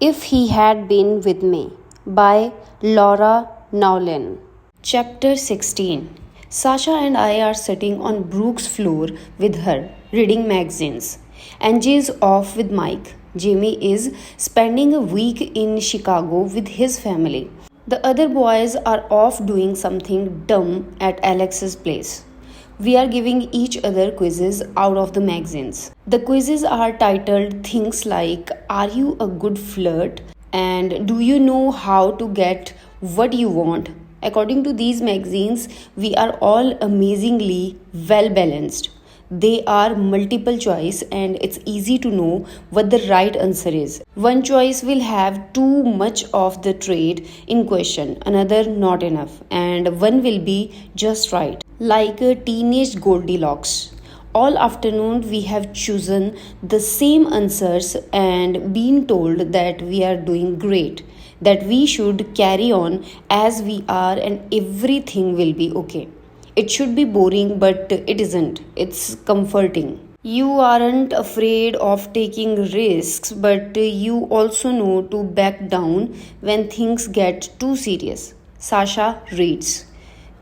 If He Had Been With Me by Laura Nowlin. Chapter 16. Sasha and I are sitting on Brooke's floor with her, reading magazines. Angie is off with Mike. Jamie is spending a week in Chicago with his family. The other boys are off doing something dumb at Alex's place. We are giving each other quizzes out of the magazines. The quizzes are titled things like Are you a good flirt? And Do you know how to get what you want? According to these magazines, we are all amazingly well balanced. They are multiple choice and it's easy to know what the right answer is. One choice will have too much of the trait in question, another not enough, and one will be just right, like a teenage Goldilocks. All afternoon we have chosen the same answers and been told that we are doing great, that we should carry on as we are and everything will be okay. It should be boring, but it isn't. It's comforting. You aren't afraid of taking risks, but you also know to back down when things get too serious. Sasha reads.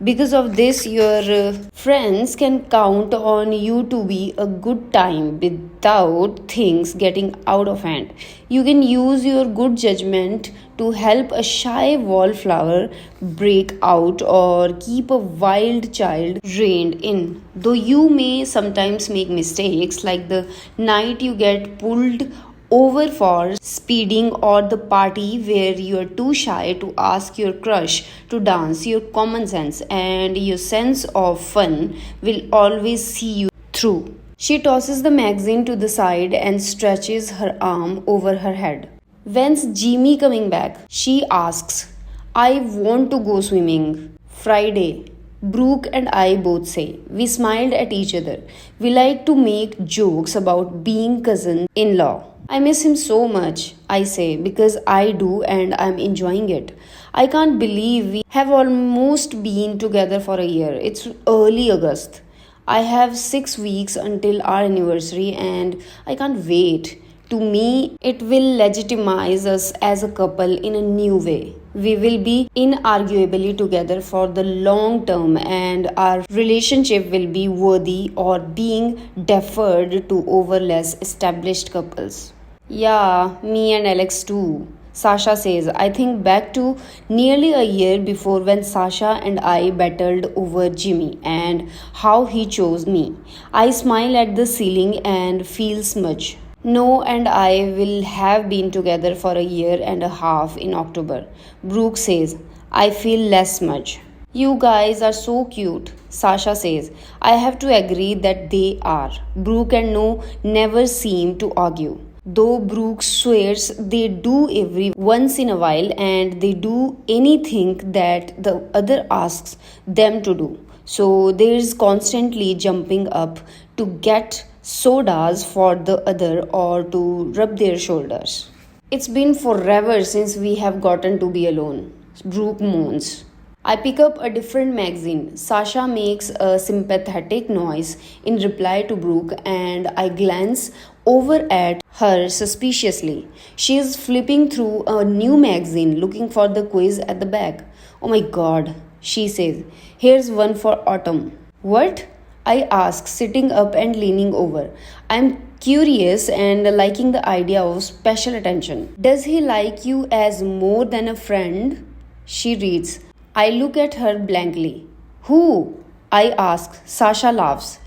Because of this, your friends can count on you to be a good time without things getting out of hand. You can use your good judgment to help a shy wallflower break out or keep a wild child reined in. Though you may sometimes make mistakes, like the night you get pulled over for speeding or the party where you are too shy to ask your crush to dance, your common sense and your sense of fun will always see you through. She tosses the magazine to the side and stretches her arm over her head. When's Jimmy coming back? She asks. I want to go swimming. Friday. Brooke and I both say. We smiled at each other. We like to make jokes about being cousin in law. I miss him so much, I say, because I do and I'm enjoying it. I can't believe we have almost been together for a year. It's early August. I have 6 weeks until our anniversary and I can't wait. To me, it will legitimize us as a couple in a new way. We will be inarguably together for the long term, and our relationship will be worthy or being deferred to over less established couples. Yeah, me and Alex too. Sasha says, I think back to nearly a year before when Sasha and I battled over Jimmy and how he chose me. I smile at the ceiling and feel smudge. No and I will have been together for a year and a half in October. Brooke says, I feel less smudge. You guys are so cute, Sasha says. I have to agree that they are. Brooke and No never seem to argue. Though Brooke swears they do every once in a while and they do anything that the other asks them to do. So there's constantly jumping up to get sodas for the other or to rub their shoulders. It's been forever since we have gotten to be alone, Brooke moans. I pick up a different magazine. Sasha makes a sympathetic noise in reply to Brooke and I glance over at her suspiciously. She is flipping through a new magazine looking for the quiz at the back. Oh my god, she says. Here's one for autumn. What? I ask, sitting up and leaning over. I'm curious and liking the idea of special attention. Does he like you as more than a friend? She reads. I look at her blankly. Who? I ask. Sasha laughs.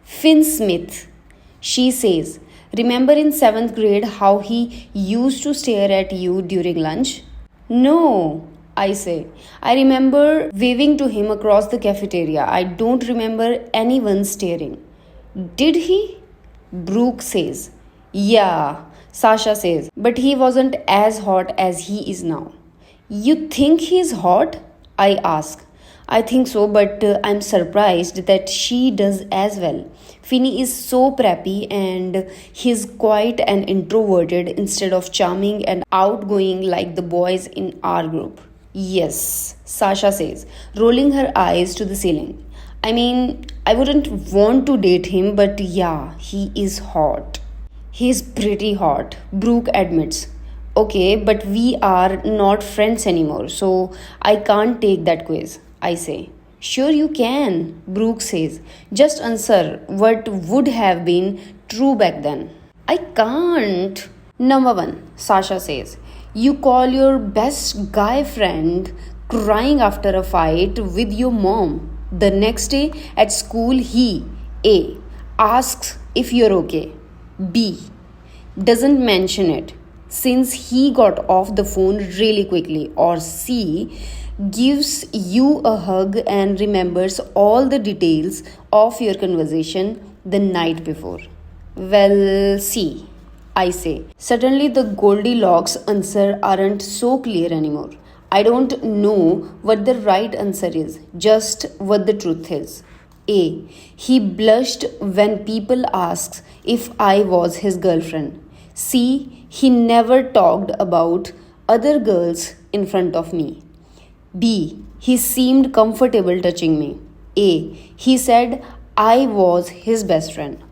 Finn Smith. She says. Remember in 7th grade how he used to stare at you during lunch? No, I say. I remember waving to him across the cafeteria. I don't remember anyone staring. Did he? Brooke says. Yeah, Sasha says. But he wasn't as hot as he is now. You think he's hot? I ask. I think so, but I'm surprised that she does as well. Finny is so preppy and he's quiet and introverted instead of charming and outgoing like the boys in our group. Yes, Sasha says, rolling her eyes to the ceiling. I mean, I wouldn't want to date him, but yeah, he is hot. He's pretty hot, Brooke admits. Okay, but we are not friends anymore, so I can't take that quiz, I say. Sure, you can, Brooke says. Just answer what would have been true back then. I can't. Number one, Sasha says. You call your best guy friend crying after a fight with your mom. The next day at school, he, A, asks if you're okay. B, doesn't mention it since he got off the phone really quickly, or C, gives you a hug and remembers all the details of your conversation the night before. Well, C, I say. Suddenly, the Goldilocks answer aren't so clear anymore. I don't know what the right answer is, just what the truth is. A. He blushed when people asked if I was his girlfriend. C. He never talked about other girls in front of me. B. He seemed comfortable touching me. A. He said I was his best friend.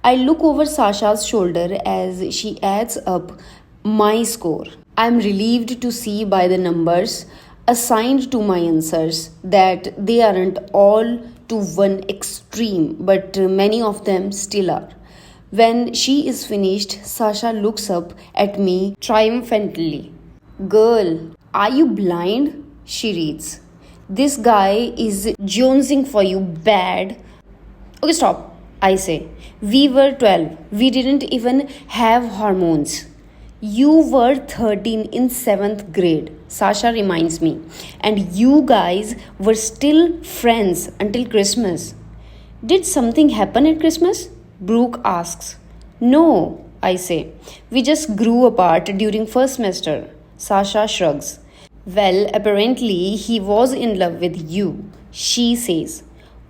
I look over Sasha's shoulder as she adds up my score. I am relieved to see by the numbers assigned to my answers that they aren't all to one extreme, but many of them still are. When she is finished, Sasha looks up at me triumphantly. Girl, are you blind? She reads. This guy is jonesing for you bad. Okay, stop, I say. We were 12. We didn't even have hormones. You were 13 in 7th grade, Sasha reminds me. And you guys were still friends until Christmas. Did something happen at Christmas? Brooke asks. No, I say. We just grew apart during first semester. Sasha shrugs. Well, apparently he was in love with you, she says.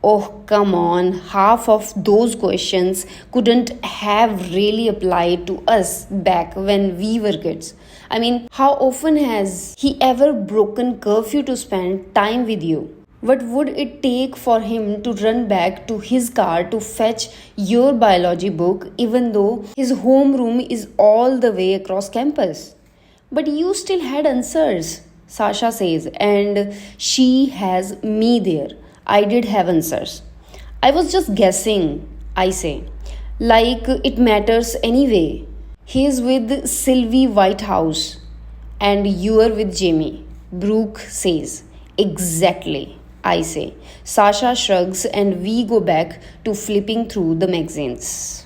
Oh, come on, half of those questions couldn't have really applied to us back when we were kids. I mean, how often has he ever broken curfew to spend time with you? What would it take for him to run back to his car to fetch your biology book even though his homeroom is all the way across campus? But you still had answers, Sasha says, and she has me there. I did have answers. I was just guessing, I say. Like it matters anyway. He's with Sylvie Whitehouse and you're with Jamie, Brooke says. Exactly, I say. Sasha shrugs and we go back to flipping through the magazines.